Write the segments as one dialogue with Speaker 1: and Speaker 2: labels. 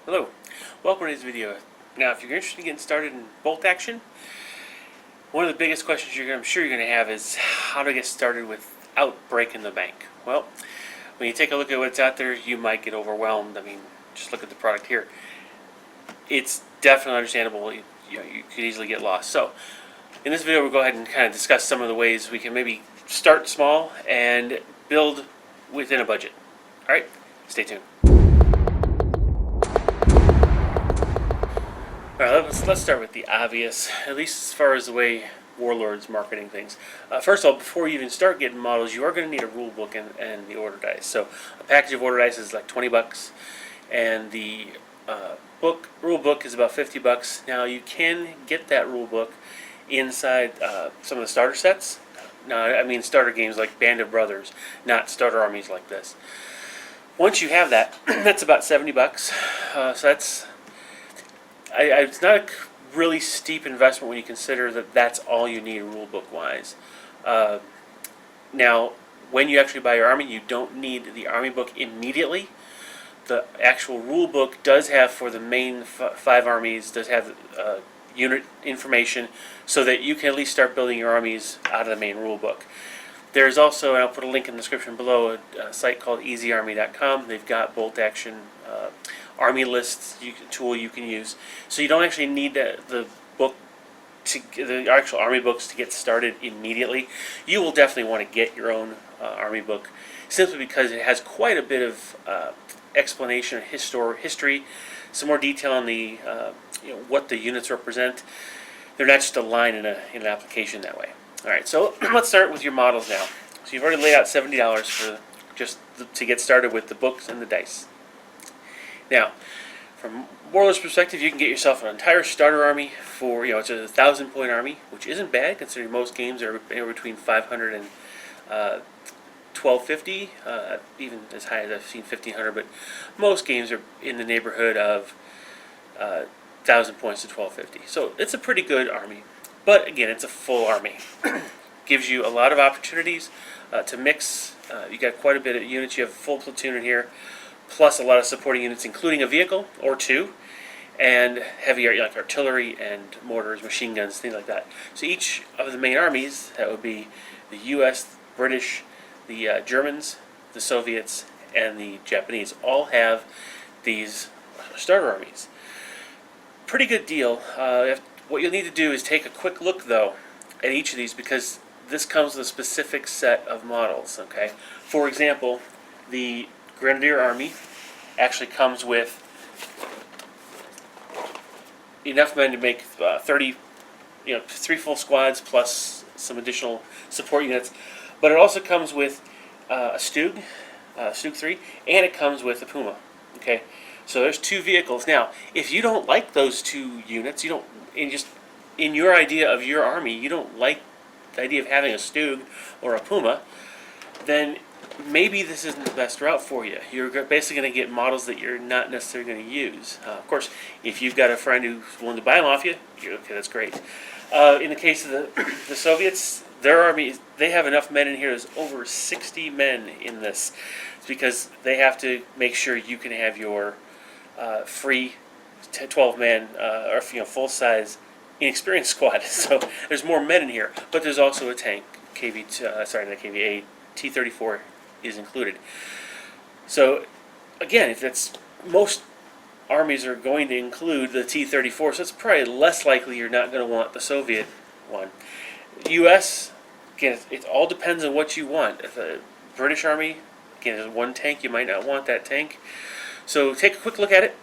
Speaker 1: Hello, welcome to this video. Now, if you're interested in getting started in bolt action, one of the biggest questions I'm sure you're going to have is how to get started without breaking the bank. Well, when you take a look at what's out there, you might get overwhelmed. I mean, just look at the product here. It's definitely understandable. You could easily get lost. So, in this video, we'll go ahead and kind of discuss some of the ways we can maybe start small and build within a budget. All right, stay tuned. Alright, let's start with the obvious, at least as far as the way Warlord's marketing things. First of all, before you even start getting models, you are going to need a rule book and the order dice. So a package of order dice is like $20, and the rule book is about $50. Now you can get that rule book inside some of the starter sets. Now I mean starter games like Band of Brothers, not starter armies like this. Once you have that, that's about $70. So that's it's not a really steep investment when you consider that that's all you need rule book wise. Now, when you actually buy your army, you don't need the army book immediately. The actual rule book does have, for the main 5 armies, does have unit information so that you can at least start building your armies out of the main rule book. There's also, and I'll put a link in the description below, a site called easyarmy.com. They've got bolt action army lists tool you can use. So you don't actually need the actual army books to get started immediately. You will definitely want to get your own army book, simply because it has quite a bit of explanation, history, some more detail on the what the units represent. They're not just a line in an application that way. All right, so let's start with your models now. So you've already laid out $70 for just to get started with the books and the dice. Now, from Warlord's perspective, you can get yourself an entire starter army for, it's a 1,000-point army, which isn't bad considering most games are anywhere between 500 and 1,250, even as high as I've seen 1,500, but most games are in the neighborhood of 1,000 points to 1,250. So it's a pretty good army, but again, it's a full army. Gives you a lot of opportunities to mix. You got quite a bit of units. You have a full platoon in here, plus a lot of supporting units, including a vehicle or 2, and heavy like artillery and mortars, machine guns, things like that. So each of the main armies, that would be the U.S., British, the Germans, the Soviets, and the Japanese, all have these starter armies. Pretty good deal. What you'll need to do is take a quick look, though, at each of these, because this comes with a specific set of models. Okay, for example, the Grenadier Army actually comes with enough men to make 30, 3 full squads plus some additional support units. But it also comes with a Stug 3, and it comes with a Puma. Okay, so there's 2 vehicles. Now, if you don't like those 2 units, in your idea of your army, you don't like the idea of having a Stug or a Puma, then maybe this isn't the best route for you. You're basically going to get models that you're not necessarily going to use. Of course, if you've got a friend who's willing to buy them off you, okay, that's great. In the case of the Soviets, their army, they have enough men in here. There's over 60 men in this. It's because they have to make sure you can have your free 12-man or full-size inexperienced squad. So there's more men in here, but there's also a tank. A T-34 is included. So again, if that's, most armies are going to include the T-34, so it's probably less likely you're not going to want the Soviet one. U.S., again, it all depends on what you want. If a British army, again, there's 1 tank, you might not want that tank. So take a quick look at it.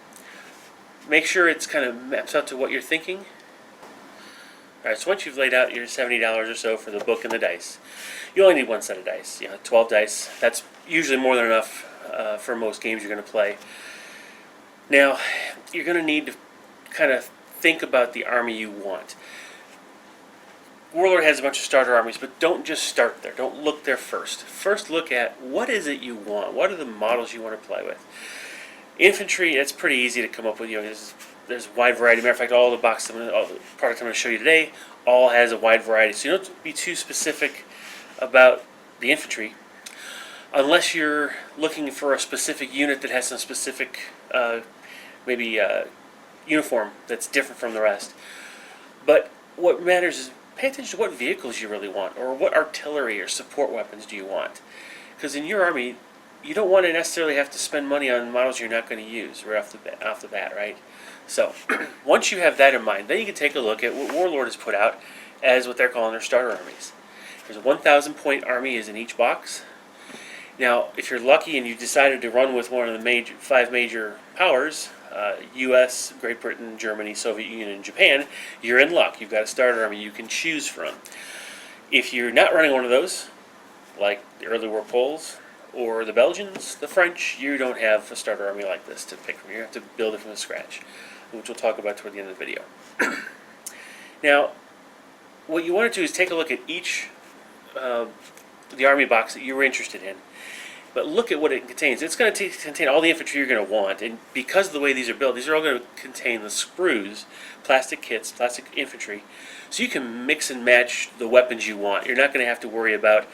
Speaker 1: Make sure it's kind of maps out to what you're thinking. Alright, so once you've laid out your $70 or so for the book and the dice, you only need 1 set of dice. 12 dice. That's usually more than enough for most games you're going to play. Now, you're going to need to kind of think about the army you want. Warlord has a bunch of starter armies, but don't just start there. Don't look there first. First look at what is it you want. What are the models you want to play with? Infantry, it's pretty easy to come up with. There's a wide variety. Matter of fact, all the products I'm going to show you today all has a wide variety. So you don't have to be too specific about the infantry. unless you're looking for a specific unit that has some specific maybe uniform that's different from the rest. But what matters is pay attention to what vehicles you really want, or what artillery or support weapons do you want. Because in your army, you don't want to necessarily have to spend money on models you're not going to use right off the bat, right? So once you have that in mind, then you can take a look at what Warlord has put out as what they're calling their starter armies. There's a 1,000 point army is in each box. Now, if you're lucky and you decided to run with one of the five major powers, U.S., Great Britain, Germany, Soviet Union, and Japan, you're in luck. You've got a starter army you can choose from. If you're not running one of those, like the early war Poles or the Belgians, the French, you don't have a starter army like this to pick from. You have to build it from scratch, which we'll talk about toward the end of the video. Now, what you want to do is take a look at each the army box that you were interested in, but look at what it contains. It's going to contain all the infantry you're going to want, and because of the way these are built, these are all going to contain the sprues, plastic kits, plastic infantry, so you can mix and match the weapons you want. You're not going to have to worry about,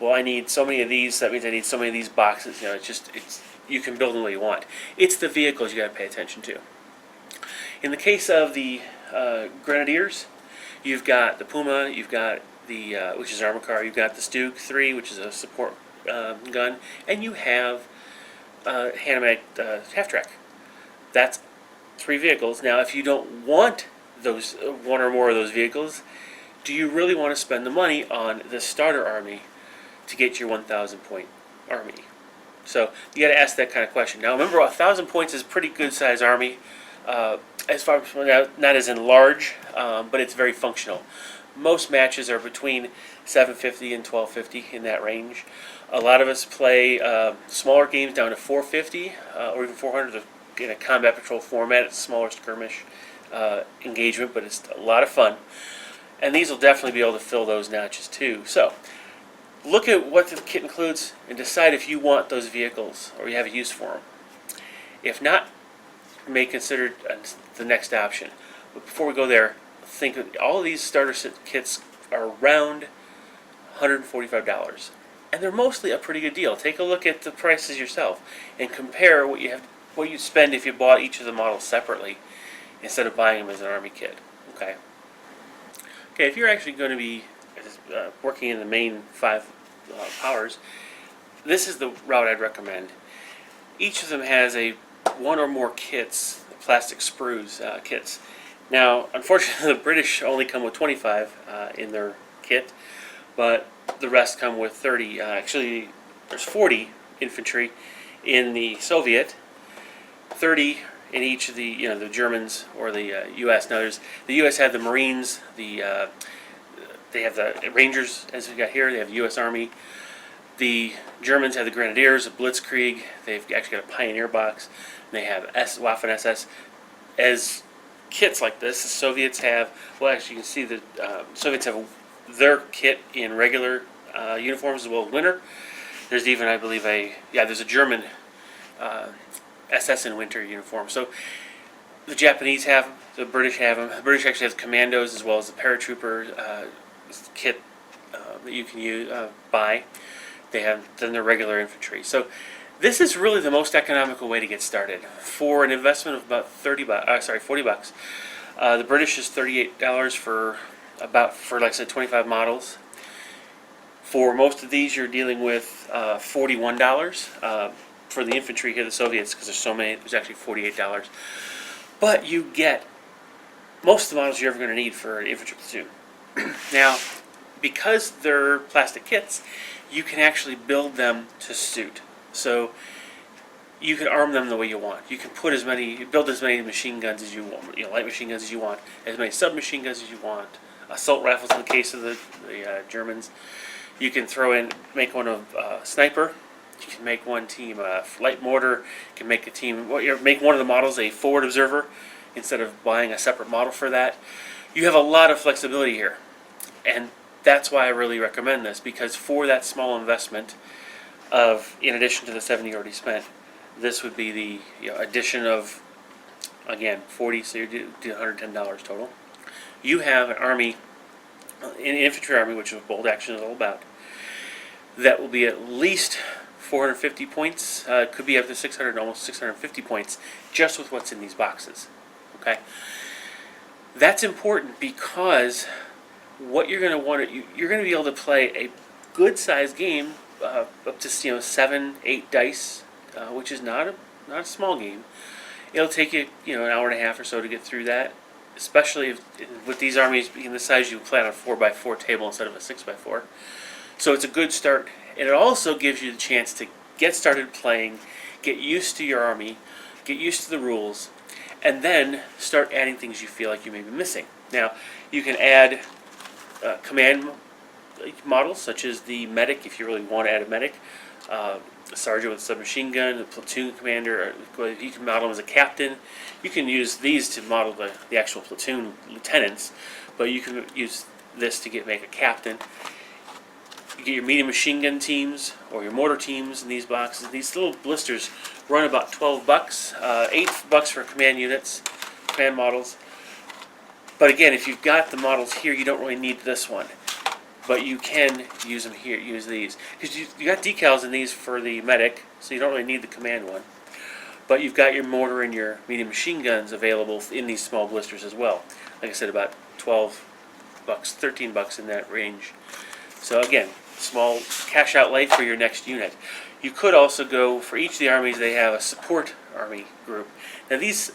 Speaker 1: well, I need so many of these, that means I need so many of these boxes. You know, you can build them the way you want. It's the vehicles you got to pay attention to. In the case of the Grenadiers, you've got the Puma, you've got the which is an armor car, you've got the Stug 3, which is a support gun, and you have hand-automatic half-track. That's 3 vehicles. Now, if you don't want those one or more of those vehicles, do you really want to spend the money on the starter army to get your 1,000 point army? So you got to ask that kind of question. Now, remember, 1,000 points is a pretty good size army. As far as not as in large, but it's very functional. Most matches are between 750 and 1250 in that range. A lot of us play smaller games down to 450 or even 400 in a combat patrol format. It's a smaller skirmish engagement, but it's a lot of fun. And these will definitely be able to fill those notches too. So look at what the kit includes and decide if you want those vehicles or you have a use for them. If not, you may consider the next option. But before we go there, think of all of these starter kits are around $145, and they're mostly a pretty good deal. Take a look at the prices yourself and compare what you spend if you bought each of the models separately instead of buying them as an army kit. Okay. If you're actually going to be working in the main 5 powers, this is the route I'd recommend. Each of them has one or more kits, plastic sprues kits. Now, unfortunately, the British only come with 25 in their kit, but the rest come with 30. Actually, there's 40 infantry in the Soviet, 30 in each of the Germans or the U.S. Now, the U.S. had the Marines, they have the Rangers, as we got here. They have the U.S. Army. The Germans have the Grenadiers, the Blitzkrieg. They've actually got a Pioneer box. And they have Waffen SS. As kits like this, the Soviets have, well, actually you can see the Soviets have their kit in regular uniforms as well as winter. There's even, I believe, there's a German SS in winter uniform. So the Japanese have them, the British have them. The British actually have commandos as well as the paratrooper kit that you can buy. They have then their regular infantry. So this is really the most economical way to get started for an investment of about $40 bucks. The British is $38 for like I said 25 models. For most of these, you're dealing with $41 for the infantry here, the Soviets, because there's so many. There's actually $48, but you get most of the models you're ever going to need for an infantry platoon. Now, because they're plastic kits, you can actually build them to suit. So you can arm them the way you want. You can build as many machine guns as you want, light machine guns as you want, as many submachine guns as you want, assault rifles in the case of the Germans. You can make one of sniper. You can make one team light mortar. You can make make one of the models a forward observer instead of buying a separate model for that. You have a lot of flexibility here, and that's why I really recommend this, because for that small investment in addition to the 70 you already spent, this would be the addition of, again, 40, so you're doing $110 total. You have an army, an infantry army, which is what bold action is all about, that will be at least 450 points. Could be up to 600, almost 650 points, just with what's in these boxes. Okay, that's important because what you're going to want to you're going to be able to play a good-sized game up to 7, 8 dice, which is not a small game. It'll take you an hour and a half or so to get through that, especially with these armies being the size you play on a 4x4 table instead of a 6x4. So it's a good start, and it also gives you the chance to get started playing, get used to your army, get used to the rules, and then start adding things you feel like you may be missing. Now, you can add command models such as the medic if you really want to add a medic, the sergeant with a submachine gun, the platoon commander, or you can model them as a captain. You can use these to model the actual platoon lieutenants, but you can use this to make a captain. You get your medium machine gun teams or your mortar teams in these boxes. These little blisters run about $12, $8 for command units, command models. But again, if you've got the models here, you don't really need this one. But you can use them here, use these. Because you got decals in these for the medic, so you don't really need the command one. But you've got your mortar and your medium machine guns available in these small blisters as well. Like I said, about $12, $13 in that range. So again, small cash outlay for your next unit. You could also go, for each of the armies, they have a support army group. Now these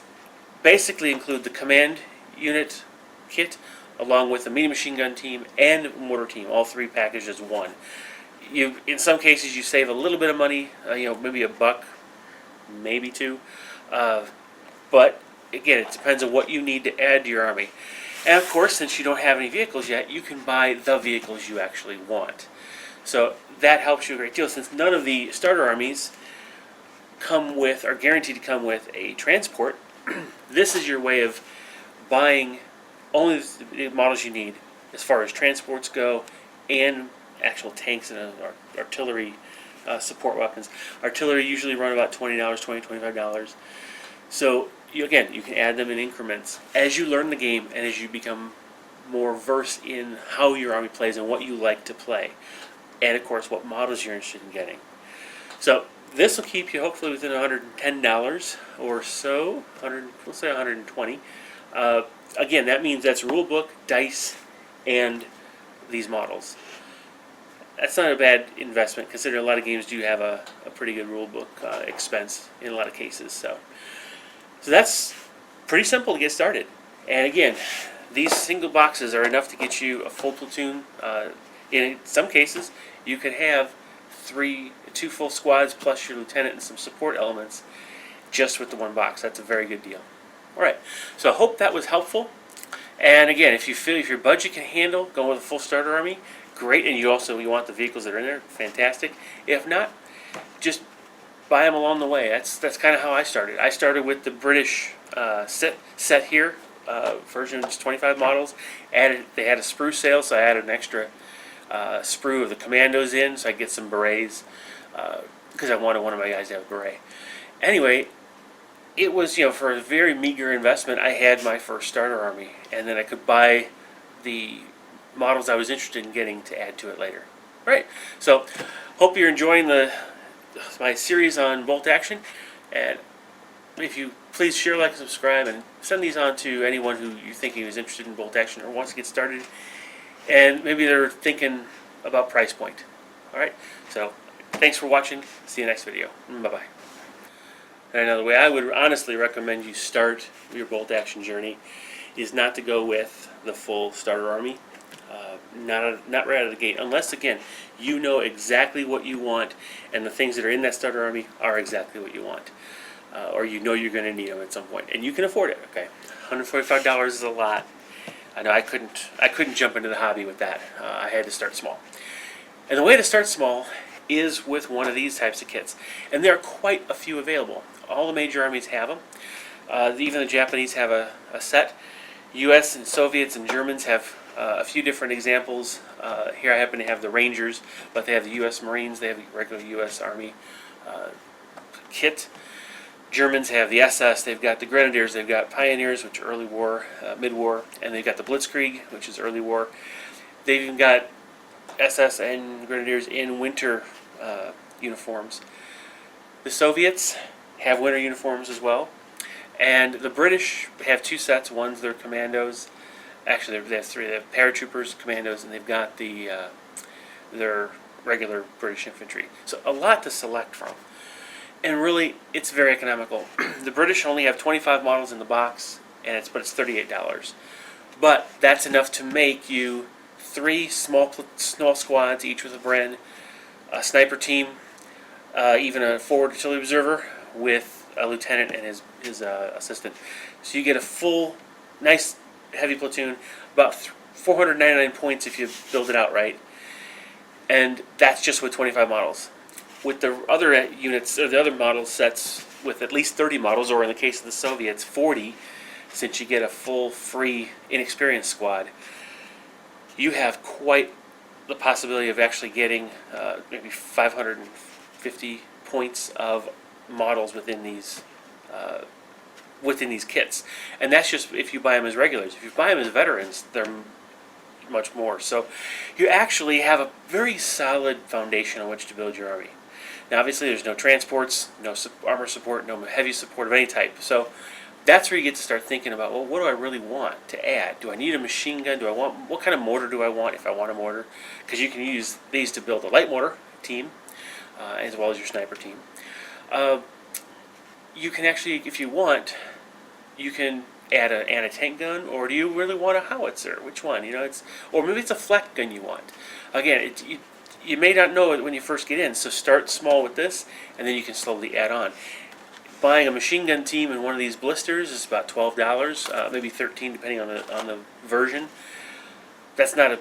Speaker 1: basically include the command unit kit, along with a medium machine gun team and mortar team, all three packaged as one. In some cases, you save a little bit of money, maybe $1, maybe $2. But again, it depends on what you need to add to your army. And of course, since you don't have any vehicles yet, you can buy the vehicles you actually want. So that helps you a great deal, since none of the starter armies are guaranteed to come with a transport. This is your way of buying only the models you need as far as transports go, and actual tanks and artillery support weapons. Artillery usually run about $20, $25. So you can add them in increments as you learn the game and as you become more versed in how your army plays and what you like to play, and of course what models you're interested in getting. So this will keep you hopefully within $110 or so, we'll say $120. Again, that means that's rule book, dice, and these models. That's not a bad investment, considering a lot of games do have a pretty good rule book expense in a lot of cases. So that's pretty simple to get started. And again, these single boxes are enough to get you a full platoon. In some cases, you can have two full squads plus your lieutenant and some support elements just with the one box. That's a very good deal. Alright, so I hope that was helpful. And again, if you feel your budget can handle going with a full starter army, great. And you want the vehicles that are in there, fantastic. If not, just buy them along the way. That's kind of how I started. I started with the British set here, version, just 25 models. They had a sprue sale, so I added an extra sprue of the commandos in, so I get some berets, because I wanted one of my guys to have a beret. Anyway, it was, for a very meager investment, I had my first starter army, and then I could buy the models I was interested in getting to add to it later. Right. So, hope you're enjoying my series on bolt action, and if you please share, like, and subscribe, and send these on to anyone who you think is interested in bolt action or wants to get started, and maybe they're thinking about price point. All right. So, thanks for watching. See you next video. Bye-bye. And another way I would honestly recommend you start your bolt action journey is not to go with the full starter army, not right out of the gate, unless again you know exactly what you want and the things that are in that starter army are exactly what you want, or you're going to need them at some point, and you can afford it. Okay, $145 is a lot. I know I couldn't jump into the hobby with that. I had to start small, and the way to start small is with one of these types of kits, and there are quite a few available. All the major armies have them. Even the Japanese have a set. U.S. and Soviets and Germans have a few different examples. Here I happen to have the Rangers, but they have the U.S. Marines. They have the regular U.S. Army kit. Germans have the SS. They've got the Grenadiers. They've got Pioneers, which are early war, mid-war, and they've got the Blitzkrieg, which is early war. They've even got SS and Grenadiers in winter uniforms. The Soviets have winter uniforms as well, and the British have two sets. One's their commandos. Actually, they have three. They have paratroopers, commandos, and they've got their regular British infantry. So a lot to select from. And really, it's very economical. The British only have 25 models in the box, but it's $38. But that's enough to make you 3 small squads, each with a Bren, a sniper team, even a forward artillery observer with a lieutenant and his assistant. So you get a full, nice, heavy platoon, about 499 points if you build it out right. And that's just with 25 models. With the other units, or the other model sets with at least 30 models, or in the case of the Soviets, 40, since you get a full, free, inexperienced squad, you have quite the possibility of actually getting maybe 550 points of models within these kits. And that's just if you buy them as regulars. If you buy them as veterans, they're much more. So you actually have a very solid foundation on which to build your army. Now, obviously, there's no transports, no armor support, no heavy support of any type. So that's where you get to start thinking about, well, what do I really want to add? Do I need a machine gun? What kind of mortar do I want if I want a mortar? Because you can use these to build a light mortar team, as well as your sniper team. You can actually, if you want, you can add an anti-tank gun, or do you really want a howitzer? Which one? Or maybe it's a flak gun you want. Again, you may not know it when you first get in, so start small with this, and then you can slowly add on. Buying a machine gun team in one of these blisters is about $12, maybe $13 depending on the version. That's not a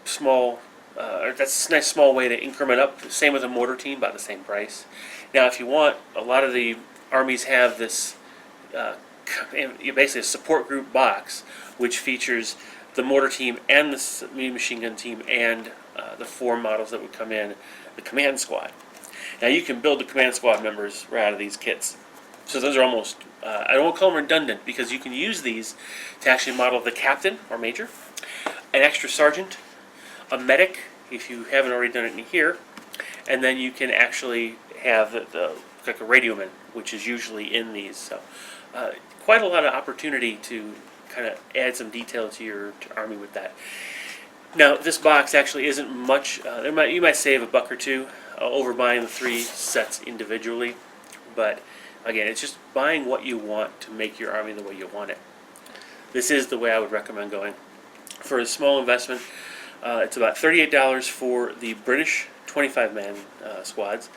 Speaker 1: small, that's a nice small way to increment up. Same with a mortar team, about the same price. Now, if you want, a lot of the armies have this basically a support group box, which features the mortar team and the machine gun team and the 4 models that would come in the command squad. Now, you can build the command squad members right out of these kits. So those are almost, I don't want to call them redundant, because you can use these to actually model the captain or major, an extra sergeant, a medic, if you haven't already done it in here, and then you can actually have like a radioman, which is usually in these. So quite a lot of opportunity to kind of add some detail to your army with that. Now, this box actually isn't much. You might save $1 or $2 over buying the 3 sets individually, but again, it's just buying what you want to make your army the way you want it. This is the way I would recommend going. For a small investment, it's about $38 for the British 25-man squads,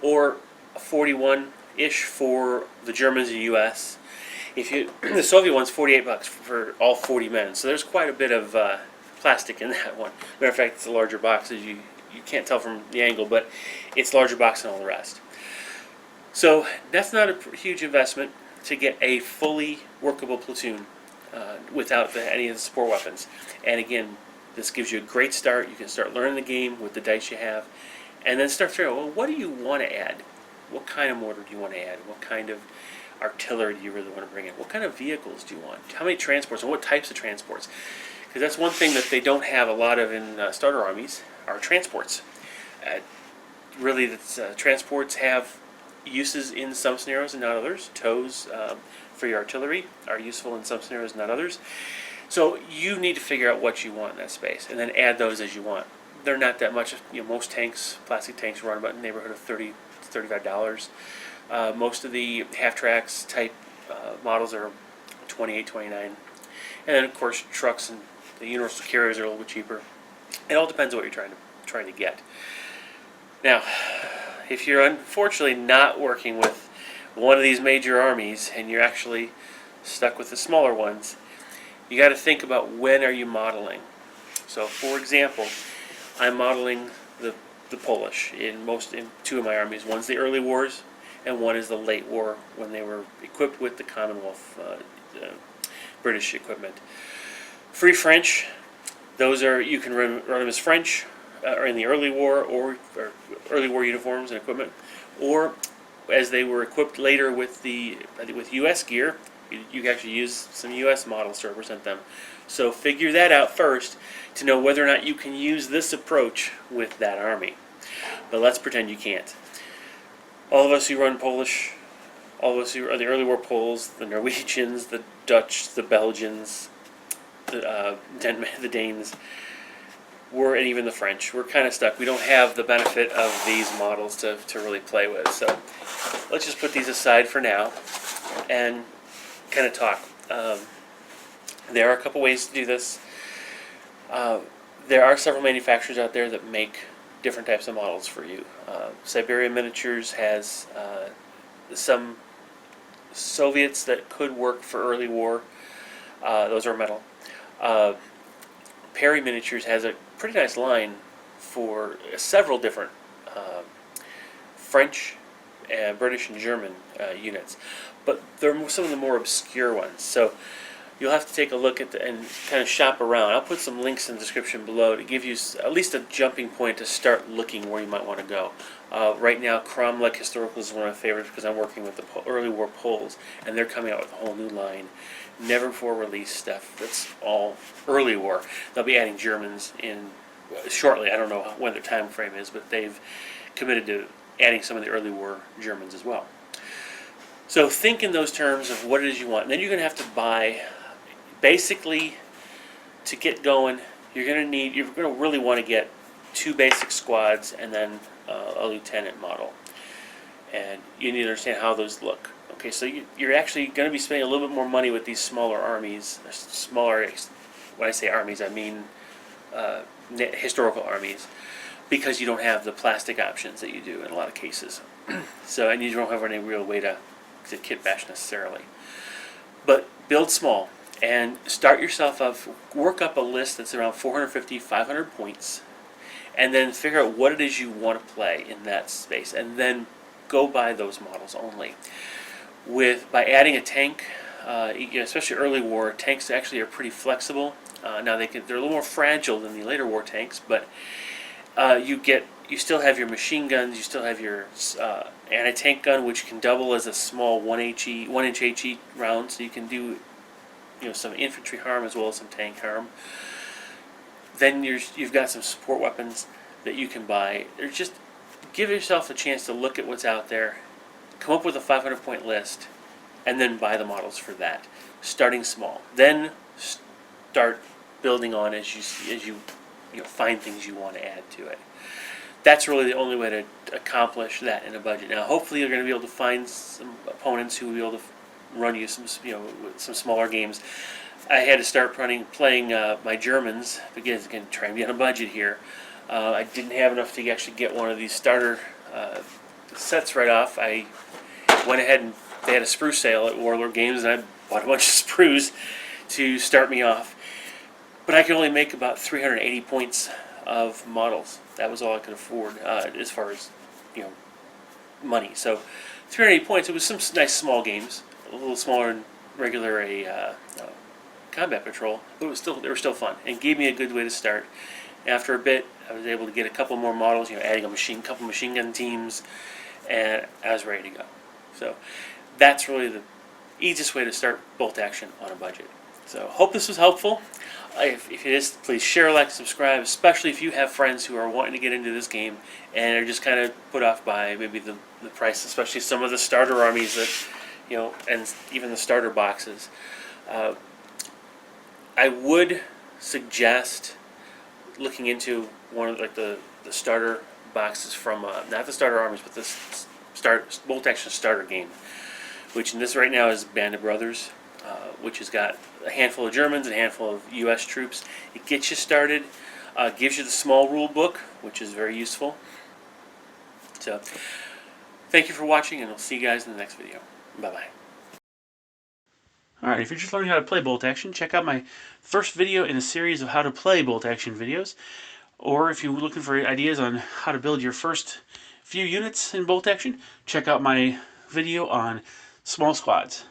Speaker 1: or 41-ish for the Germans and U.S. The Soviet one's $48 for all 40 men, so there's quite a bit of plastic in that one. Matter of fact, it's a larger box, as you can't tell from the angle, but it's a larger box than all the rest. So that's not a huge investment to get a fully workable platoon without any of the support weapons. And again, this gives you a great start. You can start learning the game with the dice you have, and then start figuring out, well, what do you want to add? What kind of mortar do you want to add? What kind of artillery do you really want to bring in? What kind of vehicles do you want? How many transports, and what types of transports? Because that's one thing that they don't have a lot of in starter armies, are transports. Really, transports have uses in some scenarios and not others. Tows for your artillery are useful in some scenarios and not others. So you need to figure out what you want in that space, and then add those as you want. They're not that much. Most tanks, plastic tanks, run about in the neighborhood of $30 to $35. Most of the half-tracks type models are $28, $29. And then, of course, trucks and the universal carriers are a little bit cheaper. It all depends on what you're trying to get. Now, if you're unfortunately not working with one of these major armies and you're actually stuck with the smaller ones, you got to think about when are you modeling. So, for example, I'm modeling the Polish in 2 of my armies. One's the early wars, and one is the late war when they were equipped with the Commonwealth British equipment. Free French, those are, you can run them as French or in the early war, or early war uniforms and equipment, or as they were equipped later with U.S. gear, you can actually use some U.S. models to represent them. So figure that out first to know whether or not you can use this approach with that army. But let's pretend you can't. All of us who run Polish, all of us who are the early war Poles, the Norwegians, the Dutch, the Belgians, the Danes, and even the French, we're kind of stuck. We don't have the benefit of these models to really play with. So let's just put these aside for now and kind of talk. There are a couple ways to do this. There are several manufacturers out there that make different types of models for you. Siberia Miniatures has some Soviets that could work for early war. Those are metal. Perry Miniatures has a pretty nice line for several different French, British, and German units, but they're some of the more obscure ones. So you'll have to take a look at and kind of shop around. I'll put some links in the description below to give you at least a jumping point to start looking where you might want to go. Right now, Kromlech Historical is one of my favorites because I'm working with the early war Poles, and they're coming out with a whole new line. Never before released stuff that's all early war. They'll be adding Germans in shortly. I don't know when their time frame is, but they've committed to adding some of the early war Germans as well. So think in those terms of what it is you want. And then you're going to have to buy, basically, to get going, you're going to really want to get 2 basic squads and then a lieutenant model. And you need to understand how those look. Okay, so you're actually going to be spending a little bit more money with these smaller armies. When I say armies, I mean historical armies, because you don't have the plastic options that you do in a lot of cases. So, and you don't have any real way to kit bash necessarily. But build small and start yourself up. Work up a list that's around 450, 500 points, and then figure out what it is you want to play in that space, and then go buy those models only. By adding a tank, especially early war, tanks actually are pretty flexible. Now they're a little more fragile than the later war tanks, but you still have your machine guns, you still have your anti-tank gun, which can double as a small 1-inch HE round, so you can do some infantry harm as well as some tank harm. Then you've got some support weapons that you can buy. Just give yourself a chance to look at what's out there, come up with a 500-point list, and then buy the models for that, starting small. Then start building on as you find things you want to add to it. That's really the only way to accomplish that in a budget. Now, hopefully, you're going to be able to find some opponents who will be able to run you some smaller games. I had to start playing my Germans because, again, trying to be on a budget here. I didn't have enough to actually get one of these starter sets right off. I went ahead and they had a sprue sale at Warlord Games, and I bought a bunch of sprues to start me off. But I could only make about 380 points of models. That was all I could afford as far as money. So 380 points. It was some nice small games, a little smaller than regular combat patrol, but they were still fun and gave me a good way to start. After a bit, I was able to get a couple more models, adding a couple machine gun teams, and I was ready to go. So that's really the easiest way to start bolt action on a budget. So hope this was helpful. If it is, please share, like, subscribe, especially if you have friends who are wanting to get into this game and are just kind of put off by maybe the price, especially some of the starter armies that, and even the starter boxes. I would suggest looking into one of the starter boxes from, not the starter armies, but this bolt action starter game, which in this right now is Band of Brothers, which has got a handful of Germans and a handful of U.S. troops. It gets you started, gives you the small rule book, which is very useful. So, thank you for watching, and I'll see you guys in the next video. Bye-bye. Alright, if you're just learning how to play bolt action, check out my first video in a series of how to play bolt action videos. Or if you're looking for ideas on how to build your first few units in bolt action, check out my video on small squads.